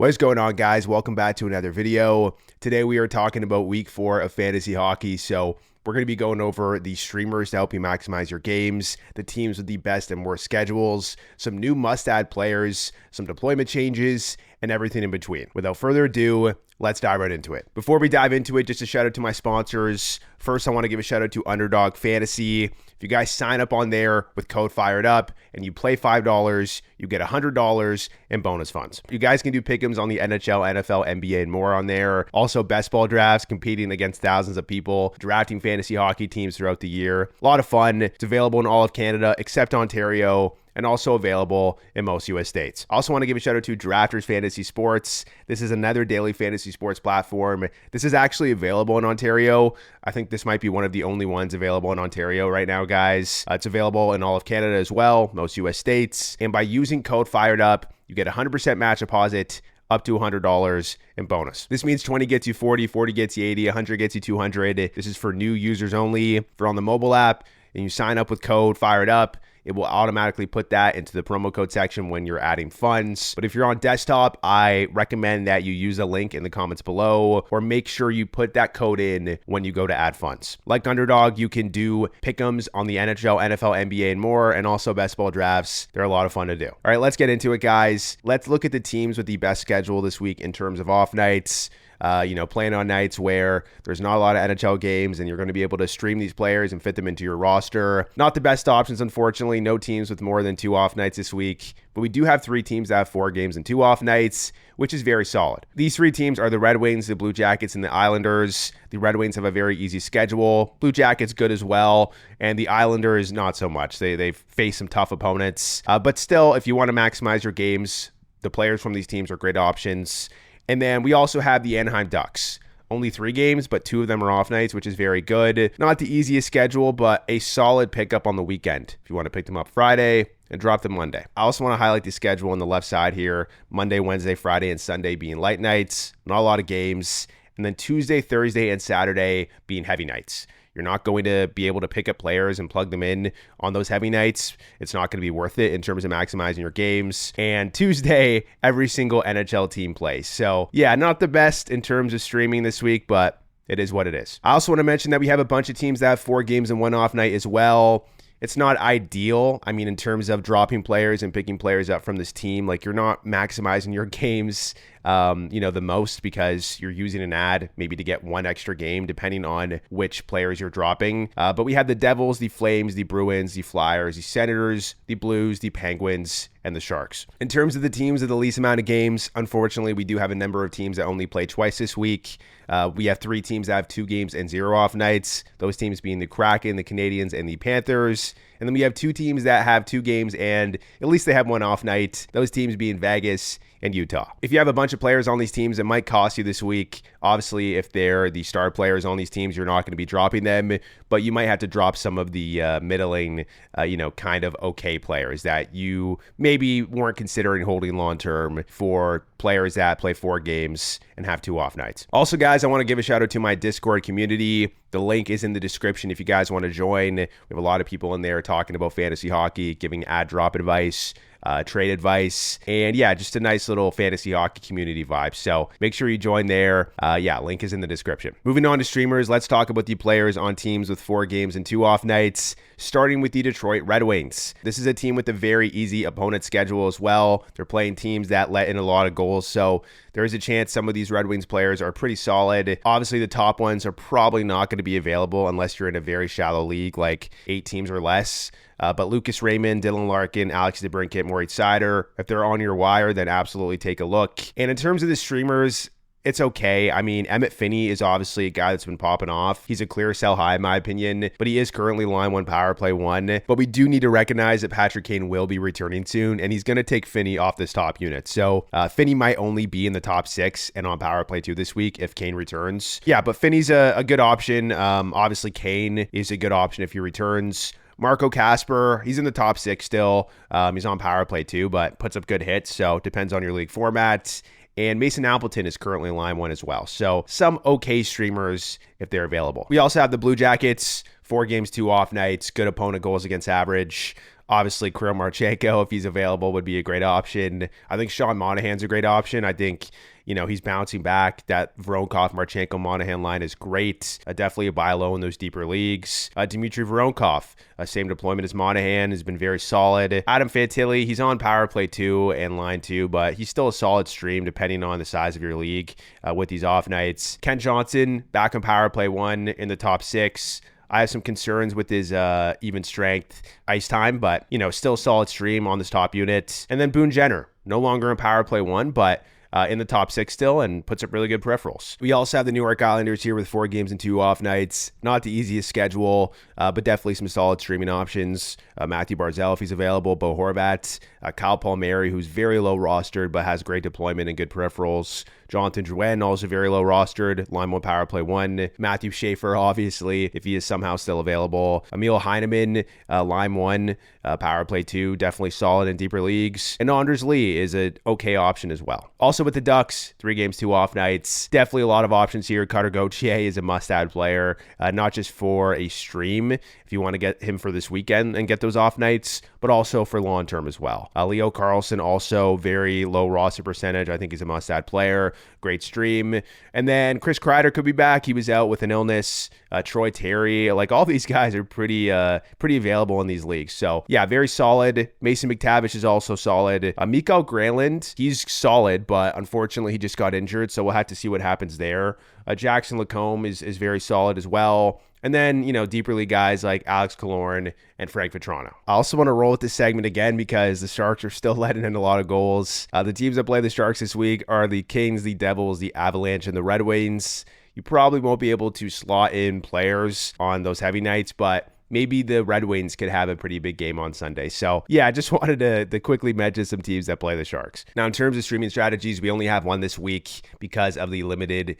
What's going on, guys? Welcome back to another video. Today we are talking about week 4 of fantasy hockey. So we're going to be going over the streamers to help you maximize your games, the teams with the best and worst schedules, some new must-add players, some deployment changes, and everything in between. Without further ado, let's dive right into it. Before we dive into it, just a shout out to my sponsors. First, I want to give a shout out to Underdog Fantasy. If you guys sign up on there with code FIREDUP and you play $5, you get $100 in bonus funds. You guys can do pick'ems on the NHL, NFL, NBA, and more on there. Also, best ball drafts, competing against thousands of people, drafting fantasy hockey teams throughout the year. A lot of fun. It's available in all of Canada except Ontario, and also available in most US states. I also want to give a shout out to Drafters Fantasy Sports. This is another daily fantasy sports platform. This is actually available in Ontario. I think this might be one of the only ones available in Ontario right now, guys. It's available in all of Canada as well, most US states. And by using code FIREDUP, you get 100% match deposit up to $100 in bonus. This means 20 gets you 40, 40 gets you 80, 100 gets you 200. This is for new users only. If you're on the mobile app and you sign up with code FIREDUP, it will automatically put that into the promo code section when you're adding funds. But if you're on desktop, I recommend that you use a link in the comments below, or make sure you put that code in when you go to add funds. Like Underdog, you can do pick'ems on the NHL, NFL, NBA, and more, and also best ball drafts. They're a lot of fun to do. All right, let's get into it, guys. Let's look at the teams with the best schedule this week in terms of off nights. Playing on nights where there's not a lot of NHL games and you're going to be able to stream these players and fit them into your roster. Not the best options, unfortunately. No teams with more than 2 off nights this week, but we do have 3 teams that have 4 games and 2 off nights, which is very solid. These 3 teams are the Red Wings, the Blue Jackets, and the Islanders. The Red Wings have a very easy schedule. Blue Jackets good as well, and the Islanders not so much. They've faced some tough opponents, but still, if you want to maximize your games, the players from these teams are great options. And then we also have the Anaheim Ducks. Only 3 games, but 2 of them are off nights, which is very good. Not the easiest schedule, but a solid pickup on the weekend if you want to pick them up Friday and drop them Monday. I also want to highlight the schedule on the left side here. Monday, Wednesday, Friday, and Sunday being light nights. Not a lot of games. And then Tuesday, Thursday, and Saturday being heavy nights. You're not going to be able to pick up players and plug them in on those heavy nights. It's not going to be worth it in terms of maximizing your games. And Tuesday, every single NHL team plays. So yeah, not the best in terms of streaming this week, but it is what it is. I also want to mention that we have a bunch of teams that have 4 games and 1 off night as well. It's not ideal. I mean, in terms of dropping players and picking players up from this team, like you're not maximizing your games, the most, because you're using an ad maybe to get 1 extra game depending on which players you're dropping. But we have the Devils, the Flames, the Bruins, the Flyers, the Senators, the Blues, the Penguins, and the Sharks. In terms of the teams with the least amount of games, unfortunately, we do have a number of teams that only play twice this week. We have 3 teams that have 2 games and 0 off nights. Those teams being the Kraken, the Canadiens, and the Panthers. And then we have 2 teams that have 2 games and at least they have 1 off night. Those teams being Vegas and Utah. If you have a bunch of players on these teams, it might cost you this week. Obviously, if they're the star players on these teams, you're not going to be dropping them, but you might have to drop some of the middling, kind of okay players that you maybe weren't considering holding long-term for players that play 4 games and have 2 off nights. Also, guys, I want to give a shout out to my Discord community. The link is in the description if you guys want to join. We have a lot of people in there talking about fantasy hockey, giving ad drop advice, trade advice, and yeah, just a nice little fantasy hockey community vibe. So make sure you join there. Link is in the description. Moving on to streamers, let's talk about the players on teams with 4 games and 2 off nights, starting with the Detroit Red Wings. This is a team with a very easy opponent schedule as well. They're playing teams that let in a lot of goals, so there is a chance some of these Red Wings players are pretty solid. Obviously, the top ones are probably not going to be available unless you're in a very shallow league, like 8 teams or less. But Lucas Raymond, Dylan Larkin, Alex DeBrincat, Moritz Seider, if they're on your wire, then absolutely take a look. And in terms of the streamers, it's okay. I mean, Emmett Finney is obviously a guy that's been popping off. He's a clear sell high, in my opinion, but he is currently line 1, power play 1. But we do need to recognize that Patrick Kane will be returning soon, and he's going to take Finney off this top unit. So Finney might only be in the top 6 and on power play 2 this week if Kane returns. Yeah, but Finney's a good option. Obviously, Kane is a good option if he returns. Marco Kasper, he's in the top 6 still. He's on power play 2, but puts up good hits, so depends on your league format. And Mason Appleton is currently line 1 as well. So some okay streamers if they're available. We also have the Blue Jackets, 4 games, 2 off nights, good opponent goals against average. Obviously, Kirill Marchenko, if he's available, would be a great option. I think Sean Monahan's a great option. I think, he's bouncing back. That Voronkov, Marchenko, Monahan line is great. Definitely a buy low in those deeper leagues. Dmitry Voronkov, same deployment as Monahan, has been very solid. Adam Fantilli, he's on power play 2 and line 2, but he's still a solid stream depending on the size of your league with these off nights. Ken Johnson, back on power play 1 in the top 6. I have some concerns with his even strength ice time, but, still a solid stream on this top unit. And then Boone Jenner, no longer in power play 1, but in the top 6 still, and puts up really good peripherals. We also have the New York Islanders here with 4 games and 2 off nights. Not the easiest schedule, but definitely some solid streaming options. Matthew Barzal, if he's available, Bo Horvat, Kyle Palmieri, who's very low rostered, but has great deployment and good peripherals. Jonathan Drouin, also very low rostered, line 1 power play 1. Matthew Schaefer, obviously, if he is somehow still available. Emil Heineman, line 1, power play 2, definitely solid in deeper leagues. And Anders Lee is an okay option as well. Also with the Ducks, 3 games, 2 off nights. Definitely a lot of options here. Cutter Gauthier is a must-add player, not just for a stream, if you want to get him for this weekend and get those off nights, but also for long-term as well. Leo Carlson, also very low roster percentage. I think he's a must-add player. Great stream. And then Chris Kreider could be back. He was out with an illness. Troy Terry, like all these guys are pretty available in these leagues. So yeah, very solid. Mason McTavish is also solid. Mikael Granlund, he's solid, but unfortunately he just got injured. So we'll have to see what happens there. Jackson Lacombe is very solid as well. And then, deeper league guys like Alex Killorn and Frank Vetrano. I also want to roll with this segment again because the Sharks are still letting in a lot of goals. The teams that play the Sharks this week are the Kings, the Devils, the Avalanche, and the Red Wings. You probably won't be able to slot in players on those heavy nights, but maybe the Red Wings could have a pretty big game on Sunday. So yeah, I just wanted to quickly mention some teams that play the Sharks. Now, in terms of streaming strategies, we only have one this week because of the limited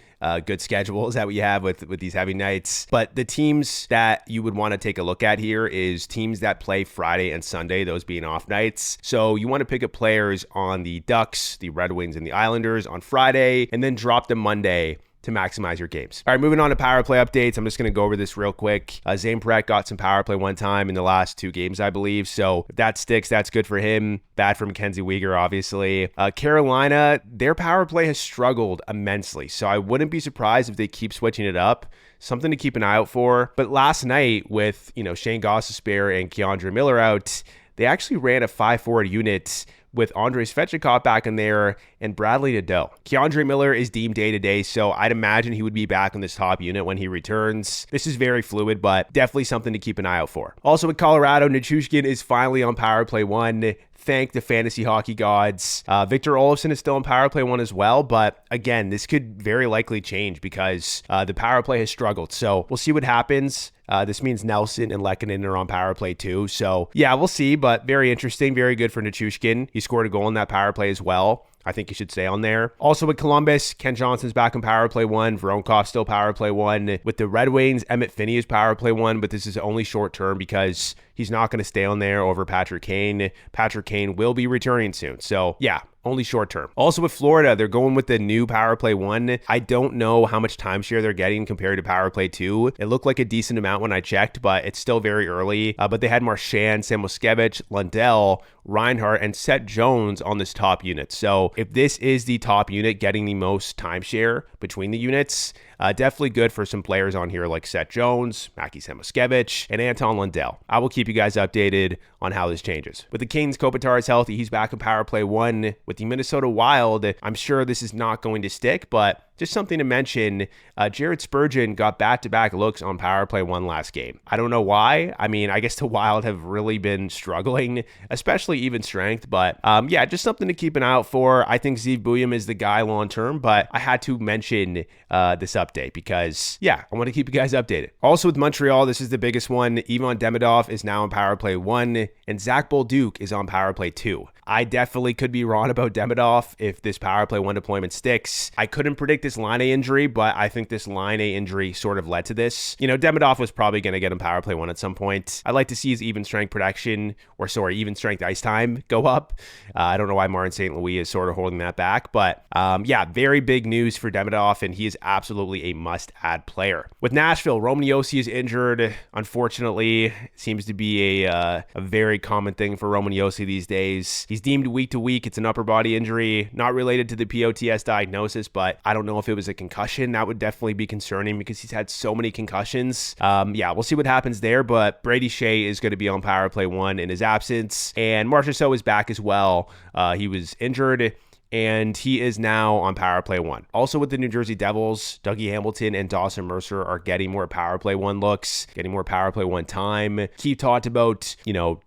good schedules that we have with these heavy nights. But the teams that you would want to take a look at here is teams that play Friday and Sunday, those being off nights. So you want to pick up players on the Ducks, the Red Wings, and the Islanders on Friday, and then drop them Monday to maximize your games. All right, moving on to power play updates. I'm just going to go over this real quick. Zane Paret got some power play 1 time in the last 2 games, I believe. So if that sticks, that's good for him. Bad for Mackenzie Weegar, obviously. Carolina, their power play has struggled immensely. So I wouldn't be surprised if they keep switching it up. Something to keep an eye out for. But last night with, Shane Gostisbehere and Keandre Miller out, they actually ran a 5-forward unit with Andrei Svechnikov back in there and Bradley Nadeau. Keandre Miller is deemed day-to-day, so I'd imagine he would be back on this top unit when he returns. This is very fluid, but definitely something to keep an eye out for. Also with Colorado, Nichushkin is finally on power play 1. Thank the fantasy hockey gods. Victor Olofsson is still in power play 1 as well, but again, this could very likely change because the power play has struggled. So we'll see what happens. This means Nelson and Lehkonen are on power play 2. So yeah, we'll see, but very interesting. Very good for Nichushkin. He scored a goal in that power play as well. I think he should stay on there. Also with Columbus, Ken Johnson's back in power play 1. Voronkov still power play 1. With the Red Wings, Emmett Finney is power play 1, but this is only short term because he's not going to stay on there over Patrick Kane. Patrick Kane will be returning soon. So yeah, only short term. Also with Florida, they're going with the new power play 1. I don't know how much timeshare they're getting compared to power play 2. It looked like a decent amount when I checked, but it's still very early. But they had Marchand, Samoskevich, Lundell, Reinhart, and Seth Jones on this top unit. So if this is the top unit getting the most timeshare between the units, definitely good for some players on here like Seth Jones, Mackie Samoskevich, and Anton Lundell. I will keep you guys updated on how this changes. With the Kings, Kopitar is healthy. He's back in power play 1. With the Minnesota Wild, I'm sure this is not going to stick, but just something to mention, Jared Spurgeon got back-to-back looks on power play 1 last game. I don't know why. I mean, I guess the Wild have really been struggling, especially even strength, but yeah, just something to keep an eye out for. I think Zeev Buium is the guy long-term, but I had to mention this update because, yeah, I want to keep you guys updated. Also with Montreal, this is the biggest one. Ivan Demidov is now on power play 1, and Zach Bolduc is on power play 2. I definitely could be wrong about Demidov if this power play 1 deployment sticks. I couldn't predict this this Line A injury, but I think this Line A injury sort of led to this. Demidov was probably going to get him power play 1 at some point. I'd like to see his even strength even strength ice time go up. I don't know why Martin St. Louis is sort of holding that back, but yeah, very big news for Demidov, and he is absolutely a must-add player. With Nashville, Roman Josi is injured. Unfortunately, it seems to be a very common thing for Roman Josi these days. He's deemed week to week. It's an upper body injury, not related to the POTS diagnosis, but I don't know if it was a concussion. That would definitely be concerning because he's had so many concussions. Yeah, we'll see what happens there, but Brady Shea is going to be on power play 1 in his absence, and Marchessault is back as well. He was injured, and he is now on power play 1. Also with the New Jersey Devils, Dougie Hamilton and Dawson Mercer are getting more power play 1 looks, getting more power play 1 time. Keith talked about,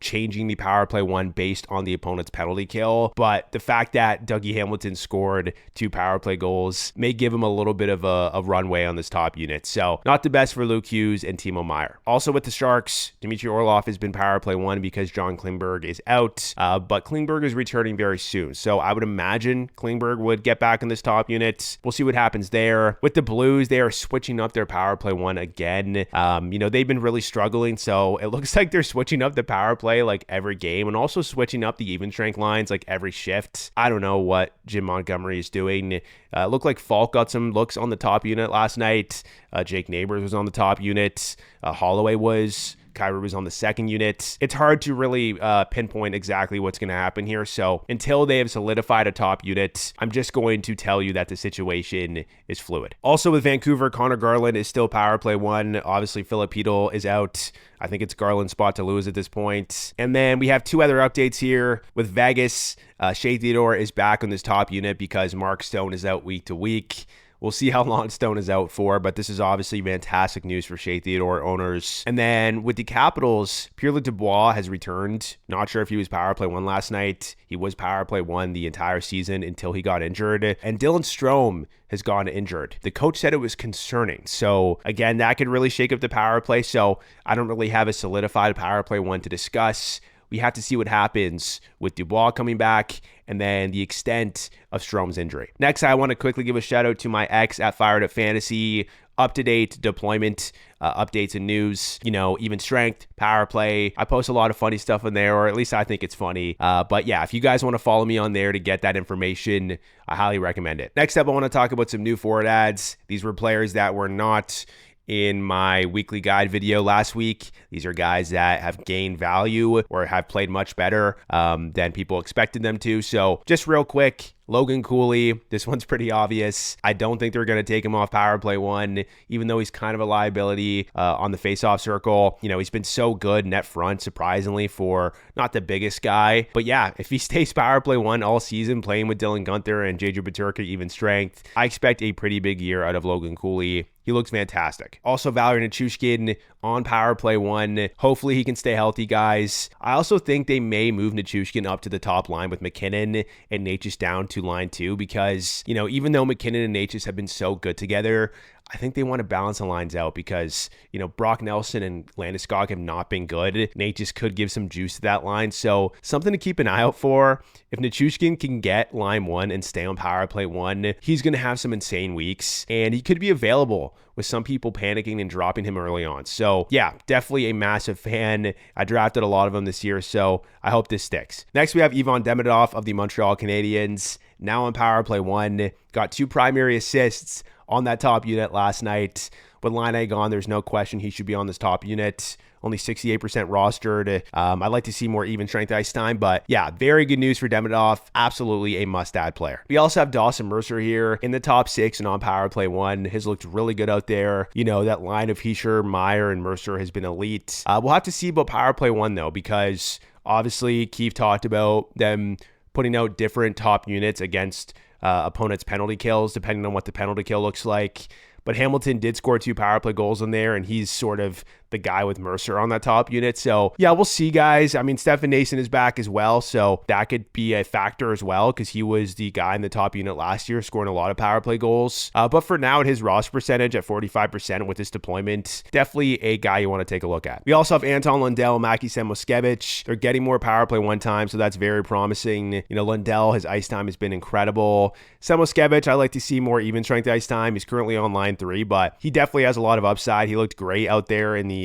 changing the power play 1 based on the opponent's penalty kill, but the fact that Dougie Hamilton scored 2 power play goals may give him a little bit of a runway on this top unit. So not the best for Luke Hughes and Timo Meier. Also with the Sharks, Dmitry Orlov has been power play 1 because John Klingberg is out, but Klingberg is returning very soon. So I would imagine Klingberg would get back in this top unit. We'll see what happens there. With the Blues, they are switching up their power play 1 again. They've been really struggling, so it looks like they're switching up the power play like every game and also switching up the even strength lines like every shift. I don't know what Jim Montgomery is doing. Looked like Falk got some looks on the top unit last night. Jake Neighbors was on the top unit. Holloway was. Kyrie was on the second unit. It's hard to really pinpoint exactly what's going to happen here. So until they have solidified a top unit, I'm just going to tell you that the situation is fluid. Also with Vancouver, Connor Garland is still power play 1. Obviously, Filipino is out. I think it's Garland's spot to lose at this point. And then we have 2 other updates here. With Vegas, Shea Theodore is back on this top unit because Mark Stone is out week to week. We'll see how long Stone is out for, but this is obviously fantastic news for Shea Theodore owners. And then with the Capitals, Pierre-Luc Dubois has returned. Not sure if he was power play 1 last night. He was power play 1 the entire season until he got injured. And Dylan Strome has gone injured. The coach said it was concerning. So again, that could really shake up the power play. So I don't really have a solidified power play 1 to discuss. We have to see what happens with Dubois coming back and then the extent of Strome's injury. Next, I want to quickly give a shout out to my ex at Fired Up Fantasy. Up-to-date deployment updates and news, even strength, power play. I post a lot of funny stuff in there, or at least I think it's funny. But yeah, if you guys want to follow me on there to get that information, I highly recommend it. Next up, I want to talk about some new forward ads. These were players that were not in my weekly guide video last week. These are guys that have gained value or have played much better than people expected them to. So just real quick, Logan Cooley, this one's pretty obvious. I don't think they're going to take him off power play 1, even though he's kind of a liability on the faceoff circle. He's been so good net front, surprisingly, for not the biggest guy. But yeah, if he stays power play 1 all season, playing with Dylan Guenther and JJ Peterka even strength, I expect a pretty big year out of Logan Cooley. He looks fantastic. Also, Valery Nichushkin on power play 1. Hopefully he can stay healthy, guys. I also think they may move Nichushkin up to the top line with McKinnon and Natchez down to line 2 because, even though McKinnon and Natchez have been so good together, I think they want to balance the lines out because, Brock Nelson and Landeskog have not been good. Natchez could give some juice to that line. So something to keep an eye out for. If Nichushkin can get line 1 and stay on power play 1, he's going to have some insane weeks and he could be available with some people panicking and dropping him early on. So yeah, definitely a massive fan. I drafted a lot of them this year, so I hope this sticks. Next, we have Ivan Demidov of the Montreal Canadiens, now on power play 1. Got 2 primary assists on that top unit last night. With Line gone, there's no question he should be on this top unit. Only 68% rostered. I'd like to see more even strength ice time, but yeah, very good news for Demidov. Absolutely a must-add player. We also have Dawson Mercer here in the top 6 and on power play 1. His looked really good out there. That line of Hischier, Meier, and Mercer has been elite. We'll have to see about power play 1 though, because obviously Keith talked about them putting out different top units against opponents' penalty kills, depending on what the penalty kill looks like. But Hamilton did score 2 power play goals in there, and he's sort of the guy with Mercer on that top unit. So yeah, we'll see, guys. I mean, Stefan Nason is back as well, so that could be a factor as well, because he was the guy in the top unit last year, scoring a lot of power play goals. But for now, at his roster percentage at 45% with his deployment, definitely a guy you want to take a look at. We also have Anton Lundell, Maki Samoskevich. They're getting more power play one time, so that's very promising. You know, Lundell, his ice time has been incredible. Samoskevich, I like to see more even strength ice time. He's currently on line 3, but he definitely has a lot of upside. He looked great out there in the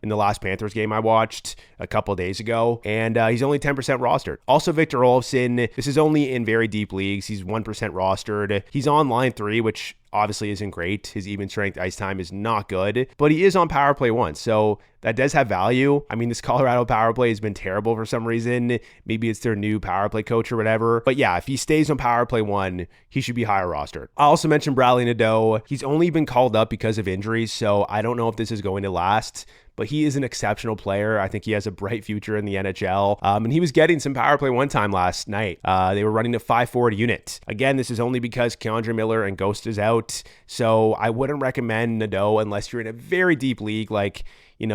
last Panthers game I watched a couple days ago, and he's only 10% rostered. Also, Victor Olofsson, this is only in very deep leagues. He's 1% rostered. He's on line 3, which obviously isn't great. His even strength ice time is not good, but he is on power play 1, so that does have value. I mean, this Colorado power play has been terrible for some reason. Maybe it's their new power play coach or whatever. But yeah, if he stays on power play 1, he should be higher rostered. I also mentioned Bradley Nadeau. He's only been called up because of injuries, so I don't know if this is going to last, but he is an exceptional player. I think he has a bright future in the NHL. And he was getting some power play 1 time last night. They were running a 5-forward unit. Again, this is only because Keandre Miller and Ghost is out. So I wouldn't recommend Nadeau unless you're in a very deep league, like,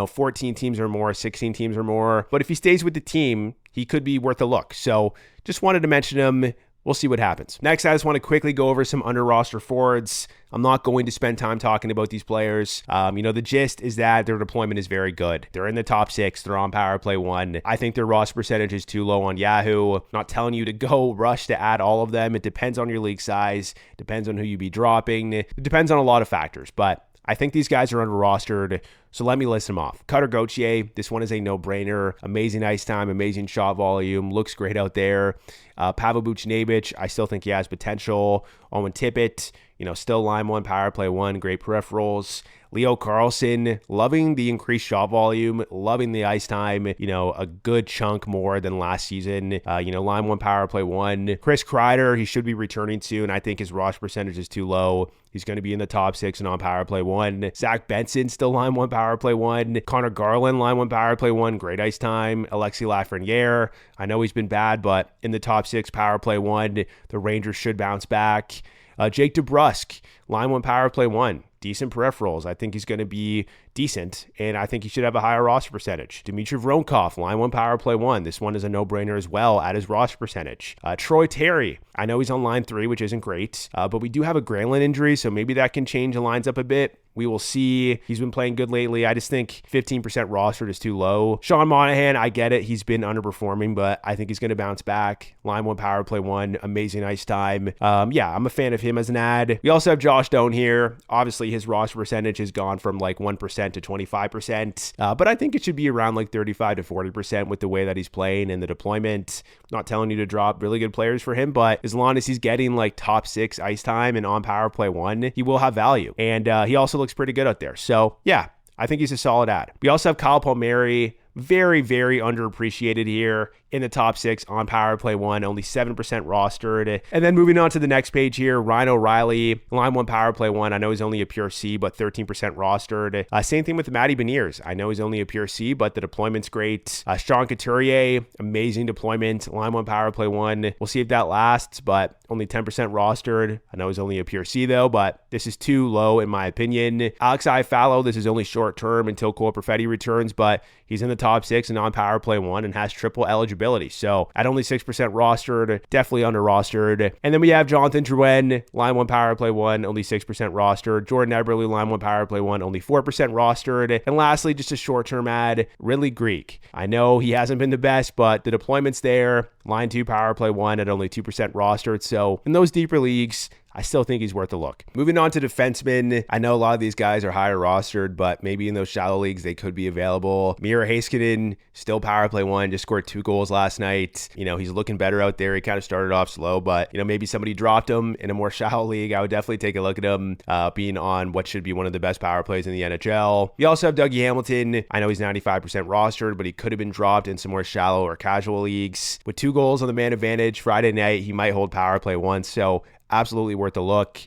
14 teams or more, 16 teams or more. But if he stays with the team, he could be worth a look. So just wanted to mention him. We'll see what happens. Next, I just want to quickly go over some under roster forwards. I'm not going to spend time talking about these players. The gist is that their deployment is very good. They're in the top 6. They're on power play 1. I think their roster percentage is too low on Yahoo. Not telling you to go rush to add all of them. It depends on your league size. Depends on who you be dropping. It depends on a lot of factors, but I think these guys are under rostered, so let me list them off. Cutter Gauthier, this one is a no-brainer. Amazing ice time, amazing shot volume, looks great out there. Pavel Buchnevich, I still think he has potential. Owen Tippett, still line 1, power play 1, great peripherals. Leo Carlson, loving the increased shot volume, loving the ice time, a good chunk more than last season. Line 1, power play 1. Chris Kreider, he should be returning soon. I think his roster percentage is too low. He's going to be in the top 6 and on power play 1. Zach Benson, still line 1, power play 1. Connor Garland, line 1, power play 1, great ice time. Alexis Lafreniere, I know he's been bad, but in the top 6, power play 1. The Rangers should bounce back. Jake DeBrusk, line 1, power play 1. Decent peripherals. I think he's going to be decent, and I think he should have a higher roster percentage. Dmitry Voronkov, line 1, power play 1. This one is a no-brainer as well at his roster percentage. Troy Terry, I know he's on line 3, which isn't great, but we do have a Granlund injury, so maybe that can change the lines up a bit. We will see. He's been playing good lately. I just think 15% rostered is too low. Sean Monahan, I get it. He's been underperforming, but I think he's going to bounce back. Line 1, power play 1, amazing ice time. I'm a fan of him as an ad. We also have Josh Doan here. Obviously, his roster percentage has gone from like 1% to 25%, but I think it should be around like 35 to 40% with the way that he's playing and the deployment. Not telling you to drop really good players for him, but as long as he's getting like top 6 ice time and on power play 1, he will have value. And he also looks pretty good out there. So yeah, I think he's a solid ad. We also have Kyle Palmieri, very, very underappreciated here in the top 6 on power play 1, only 7% rostered. And then moving on to the next page here, Ryan O'Reilly, line 1, power play 1. I know he's only a pure C, but 13% rostered. Same thing with Matty Beniers. I know he's only a pure C, but the deployment's great. Sean Couturier, amazing deployment, line 1, power play 1. We'll see if that lasts, but only 10% rostered. I know he's only a pure C though, but this is too low in my opinion. Alex Iafallo, this is only short term until Cole Perfetti returns, but he's in the top 6 and on power play 1 and has triple eligibility. So at only 6% rostered, definitely under rostered. And then we have Jonathan Drouin, line 1, power play 1, only 6% rostered. Jordan Eberle, line 1, power play 1, only 4% rostered. And lastly, just a short-term ad, Ridley Greek. I know he hasn't been the best, but the deployment's there. Line 2, power play 1 at only 2% rostered. So in those deeper leagues, I still think he's worth a look. Moving on to defensemen. I know a lot of these guys are higher rostered, but maybe in those shallow leagues, they could be available. Mira Heiskanen, still power play 1, just scored 2 goals last night. He's looking better out there. He kind of started off slow, but maybe somebody dropped him in a more shallow league. I would definitely take a look at him being on what should be one of the best power plays in the NHL. We also have Dougie Hamilton. I know he's 95% rostered, but he could have been dropped in some more shallow or casual leagues. With 2 goals on the man advantage Friday night, he might hold power play 1, so absolutely worth a look.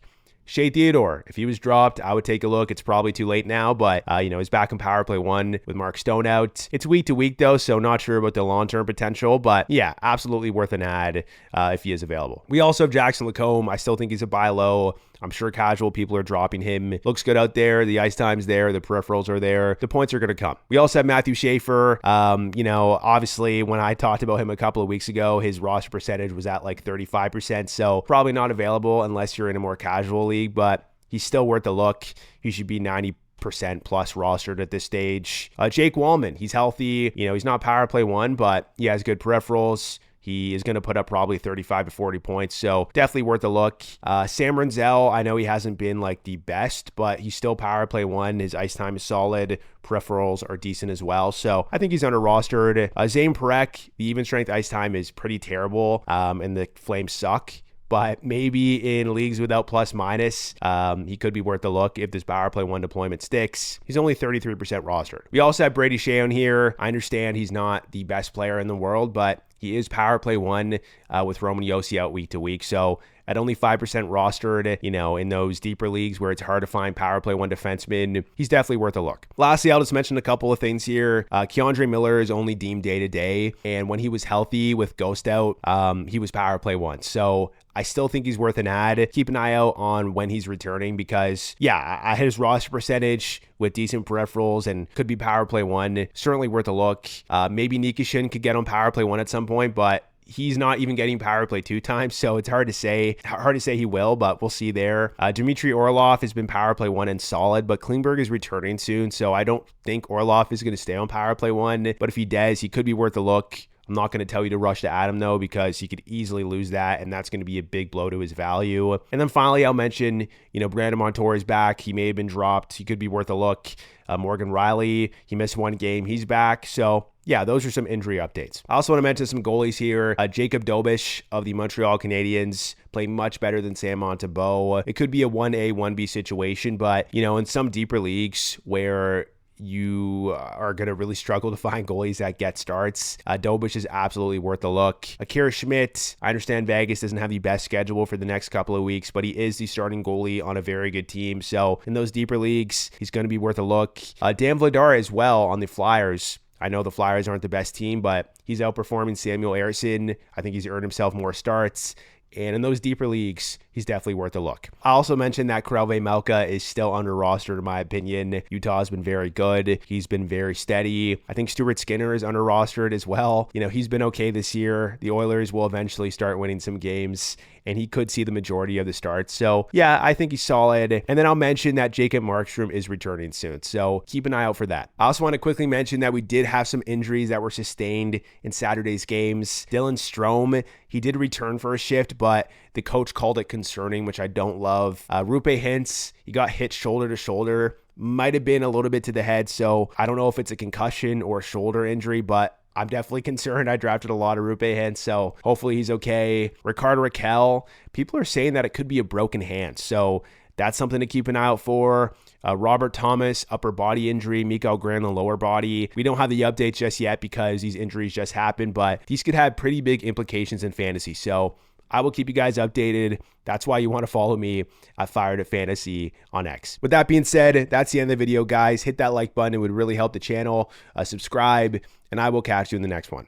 Shea Theodore, if he was dropped, I would take a look. It's probably too late now, but, he's back in power play 1 with Mark Stone out. It's week to week, though, so not sure about the long-term potential, but yeah, absolutely worth an ad if he is available. We also have Jackson Lacombe. I still think he's a buy low I'm sure casual people are dropping him. Looks good out there. The ice time's there. The peripherals are there. The points are going to come. We also have Matthew Schaefer. Obviously, when I talked about him a couple of weeks ago, his roster percentage was at like 35%. So probably not available unless you're in a more casual league, but he's still worth a look. He should be 90% plus rostered at this stage. Jake Wallman, he's healthy. He's not power play one, but he has good peripherals. He is going to put up probably 35 to 40 points, so definitely worth a look. Sam Renzel, I know he hasn't been like the best, but he's still power play one. His ice time is solid. Peripherals are decent as well, so I think he's under rostered. Zane Parekh, the even strength ice time is pretty terrible, and the Flames suck. But maybe in leagues without plus minus, he could be worth a look if this power play one deployment sticks. He's only 33% rostered. We also have Brady Shea on here. I understand he's not the best player in the world, but he is power play one with Roman Josi out week to week. So at only 5% rostered, in those deeper leagues where it's hard to find power play one defenseman, he's definitely worth a look. Lastly, I'll just mention a couple of things here. Keandre Miller is only deemed day to day, and when he was healthy with Ghost out, he was power play one. So I still think he's worth an ad. Keep an eye out on when he's returning because, his roster percentage with decent peripherals and could be power play one, certainly worth a look. Maybe Nikishin could get on power play one at some point, but he's not even getting power play 2 times, so it's hard to say he will, but we'll see there. Dmitry Orlov has been power play 1 and solid, but Klingberg is returning soon, so I don't think Orlov is going to stay on power play 1, but if he does, he could be worth a look. I'm not going to tell you to rush to add him, though, because he could easily lose that, and that's going to be a big blow to his value. And then finally, I'll mention, Brandon Montour is back. He may have been dropped. He could be worth a look. Morgan Riley, he missed 1 game. He's back. So, yeah, those are some injury updates. I also want to mention some goalies here. Jacob Dobish of the Montreal Canadiens played much better than Sam Montembeault. It could be a 1A, 1B situation, but, in some deeper leagues where you are going to really struggle to find goalies that get starts, Dobish is absolutely worth a look. Akira Schmidt, I understand Vegas doesn't have the best schedule for the next couple of weeks, but he is the starting goalie on a very good team. So in those deeper leagues, he's going to be worth a look. Dan Vladar as well on the Flyers. I know the Flyers aren't the best team, but he's outperforming Samuel Ersson. I think he's earned himself more starts. And in those deeper leagues, he's definitely worth a look. I also mentioned that Karel Melka is still under rostered, in my opinion. Utah's been very good. He's been very steady. I think Stuart Skinner is under rostered as well. He's been okay this year. The Oilers will eventually start winning some games, and he could see the majority of the starts. So, yeah, I think he's solid. And then I'll mention that Jacob Markstrom is returning soon. So keep an eye out for that. I also want to quickly mention that we did have some injuries that were sustained in Saturday's games. Dylan Strome, he did return for a shift, but the coach called it concerning, which I don't love. Rupe Hintz, he got hit shoulder to shoulder. Might have been a little bit to the head, so I don't know if it's a concussion or a shoulder injury, but I'm definitely concerned. I drafted a lot of Rupe Hintz, so hopefully he's okay. Ricardo Raquel, people are saying that it could be a broken hand, so that's something to keep an eye out for. Robert Thomas, upper body injury. Mikael Granlund, lower body. We don't have the updates just yet because these injuries just happened, but these could have pretty big implications in fantasy. So I will keep you guys updated. That's why you want to follow me at Fired at Fantasy on X. With that being said, that's the end of the video, guys. Hit that like button. It would really help the channel. Subscribe, and I will catch you in the next one.